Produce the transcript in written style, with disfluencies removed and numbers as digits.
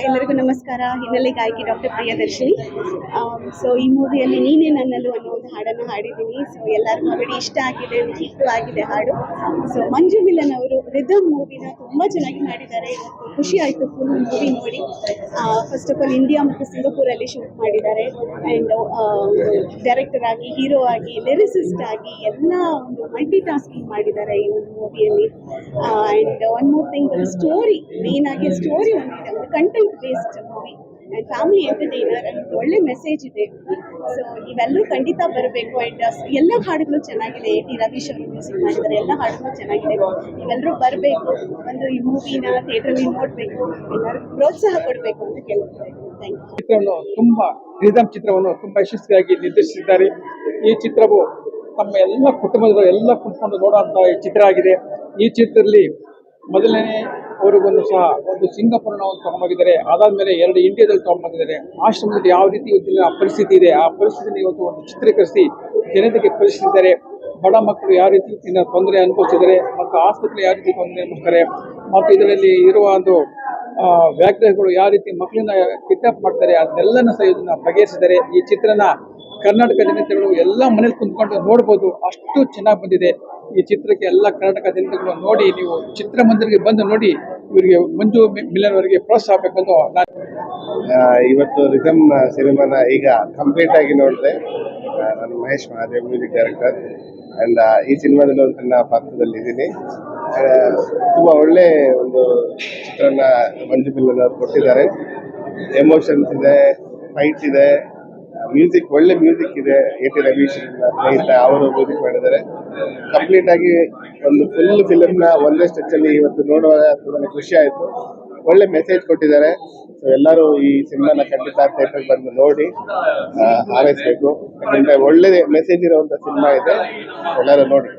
ಎಲ್ಲರಿಗೂ ನಮಸ್ಕಾರ. ಹಿನ್ನೆಲೆ ಗಾಯಕಿ ಡಾಕ್ಟರ್ ಪ್ರಿಯದರ್ಶಿನಿ. ಸೊ ಈ ಮೂವಿಯಲ್ಲಿ ನೀನೇ ನನ್ನಲು ಅನ್ನೋ ಒಂದು ಹಾಡನ್ನು ಹಾಡಿದ್ದೀನಿ. ಸೊ ಎಲ್ಲರಿಗೂ ಆಲ್ರೆಡಿ ಇಷ್ಟ ಆಗಿದೆ, ಹಿಟ್ಟು ಆಗಿದೆ ಹಾಡು. ಸೊ ಮಂಜು ಮಿಲನ್ ಅವರು ರಿದಮ್ ಮೂವಿನ ತುಂಬ ಚೆನ್ನಾಗಿ ಮಾಡಿದ್ದಾರೆ. ಖುಷಿ ಆಯಿತು ಫುಲ್ ಮೂವಿ ನೋಡಿ. ಫಸ್ಟ್ ಆಫ್ ಆಲ್ ಇಂಡಿಯಾ ಮತ್ತು ಸಿಂಗಾಪುರಲ್ಲಿ ಶೂಟ್ ಮಾಡಿದ್ದಾರೆ. ಆ್ಯಂಡ್ ಡೈರೆಕ್ಟರ್ ಆಗಿ, ಹೀರೋ ಆಗಿ, ಲಿರಿಸಿಸ್ಟ್ ಆಗಿ ಎಲ್ಲ ಒಂದು ಮಲ್ಟಿ ಟಾಸ್ಕಿಂಗ್ ಮಾಡಿದ್ದಾರೆ ಈ ಒಂದು ಮೂವಿಯಲ್ಲಿ. ಆ್ಯಂಡ್ ಒನ್ ಮೋರ್ ಥಿಂಗ್, ಒಂದು ಸ್ಟೋರಿ, ಮೇನ್ ಆಗಿ ಸ್ಟೋರಿ ಒಂದಿದೆ, ಒಂದು content based movie and family entertainer and ಒಳ್ಳೆ ಮೆಸೇಜ್ ಇದೆ. ಸೊ ನೀವೆಲ್ಲರೂ ಖಂಡಿತ ಬರಬೇಕು. ಆ್ಯಂಡ್ ಎಲ್ಲ ಹಾಡುಗಳು ಚೆನ್ನಾಗಿದೆ. ಟಿ ರವೀಶ್ ಅವರು ಮ್ಯೂಸಿಕ್ ಮಾಡಿದ್ದಾರೆ, ಎಲ್ಲ ಹಾಡುಗಳು ಚೆನ್ನಾಗಿದೆ. ನೀವೆಲ್ಲರೂ ಬರಬೇಕು, ಒಂದು ಈ ಮೂವಿನ ಥಿಯೇಟ್ರಲ್ಲಿ ನೋಡಬೇಕು, ಎಲ್ಲರೂ ಪ್ರೋತ್ಸಾಹ ಕೊಡಬೇಕು ಅಂತ ಕೇಳ್ತಾರೆ. Thank you. ಚಿತ್ರವನ್ನು ತುಂಬಾ ರಿದಮ್ ಚಿತ್ರವನ್ನು ತುಂಬಾ ಯಶಸ್ವಿಯಾಗಿ ನಿರ್ದೇಶಿಸಿದ್ದಾರೆ. ಈ ಚಿತ್ರವು ತಮ್ಮ ಎಲ್ಲ ಕುಟುಂಬದವರು ಎಲ್ಲ ಕುತ್ಕೊಂಡು ನೋಡುವಂತಹ ಈ ಚಿತ್ರ ಆಗಿದೆ. ಈ ಚಿತ್ರದಲ್ಲಿ ಮೊದಲನೇ ಅವರಿಗೊಂದು ಸಹ ಒಂದು ಸಿಂಗಾಪುರ್ನ ಒಂದು ತಗೊಂಡೋಗಿದ್ದಾರೆ. ಅದಾದ್ಮೇಲೆ 2 ಇಂಡಿಯಾದಲ್ಲಿ ತಗೊಂಡ್ಬಂದಿದ್ದಾರೆ. ಆಶ್ರಮದಲ್ಲಿ ಯಾವ ರೀತಿ ಇವತ್ತಿನ ಪರಿಸ್ಥಿತಿ ಇದೆ, ಆ ಪರಿಸ್ಥಿತಿಯನ್ನು ಇವತ್ತು ಒಂದು ಚಿತ್ರೀಕರಿಸಿ ಜನತೆಗೆ ಪರಿಸ್ಥಿತಿದ್ದಾರೆ. ಬಡ ಮಕ್ಕಳು ಯಾವ ರೀತಿ ತೊಂದರೆ ಅನುಭವಿಸಿದ್ದಾರೆ ಮತ್ತು ಆಸ್ಪತ್ರೆ ಯಾವ ರೀತಿ ತೊಂದರೆ ಅನುಭವಿಸ್ತಾರೆ ಮತ್ತು ಇದರಲ್ಲಿ ಇರುವ ಒಂದು ವ್ಯಾಖ್ಯಾನಗಳು ಯಾವ ರೀತಿ ಮಕ್ಕಳನ್ನ ಕಿಡ್ನಾಪ್ ಮಾಡ್ತಾರೆ ಅದನ್ನೆಲ್ಲನೂ ಸಹ ಇದನ್ನ ಬಗೆಹರಿಸಿದ್ದಾರೆ. ಈ ಚಿತ್ರನ ಕರ್ನಾಟಕ ಜನತೆಗಳು ಎಲ್ಲ ಮನೇಲಿ ಕುಂತ್ಕೊಂಡು ನೋಡ್ಬೋದು, ಅಷ್ಟು ಚೆನ್ನಾಗಿ ಬಂದಿದೆ. ಈ ಚಿತ್ರಕ್ಕೆ ಎಲ್ಲ ಕರ್ನಾಟಕ ಜನತೆಗಳು ನೋಡಿ, ನೀವು ಚಿತ್ರಮಂದಿರಕ್ಕೆ ಬಂದು ನೋಡಿ, ಇವರಿಗೆ ಮಂಜು ಮಿಲನ್ ಅವರಿಗೆ ಪ್ರೋತ್ಸಾಹ ಬೇಕೆಂದು ನಾನು ಇವತ್ತು ರಿದಮ್ ಸಿನಿಮಾನ ಈಗ ಕಂಪ್ಲೀಟ್ ಆಗಿ ನೋಡಿದೆ. ನಾನು Mahesh Mahadev, music director. And ಈ ಸಿನಿಮಾದಲ್ಲಿ ಒಂದು ಸಣ್ಣ ಪಾತ್ರದಲ್ಲಿ ಇದ್ದೀನಿ. ತುಂಬ ಒಳ್ಳೆ ಒಂದು ಚಿತ್ರನ ಮಂಜು ಮಿಲನ್ ಅವರು ಕೊಟ್ಟಿದ್ದಾರೆ. ಎಮೋಷನ್ಸ್ ಇದೆ, ಫೈಟ್ ಇದೆ, ಮ್ಯೂಸಿಕ್ ಒಳ್ಳೆ ಮ್ಯೂಸಿಕ್ ಇದೆ. ಟಿ ರವೀಶ್ ಸ್ನೇಹಿತ ಅವರು ಮ್ಯೂಸಿಕ್ ಮಾಡಿದ್ದಾರೆ. ಕಂಪ್ಲೀಟ್ ಆಗಿ ಒಂದು ಫುಲ್ ಫಿಲಮ್ನ ಒಂದೇ ಸ್ಟೆಚ್ಚಲ್ಲಿ ಇವತ್ತು ನೋಡುವಾಗ ತುಂಬಾ ಖುಷಿ ಆಯಿತು. ಒಳ್ಳೆ ಮೆಸೇಜ್ ಕೊಟ್ಟಿದ್ದಾರೆ. ಸೊ ಎಲ್ಲರೂ ಈ ಸಿನಿಮಾನ ಖಂಡಿತ ಥಿಯೇಟರ್ಗೆ ಬಂದು ನೋಡಿ ಹಾರೈಸಬೇಕು. ಯಾಕಂದರೆ ಒಳ್ಳೆ ಮೆಸೇಜ್ ಇರುವಂಥ ಸಿನಿಮಾ ಇದೆ, ಎಲ್ಲರೂ ನೋಡಿ.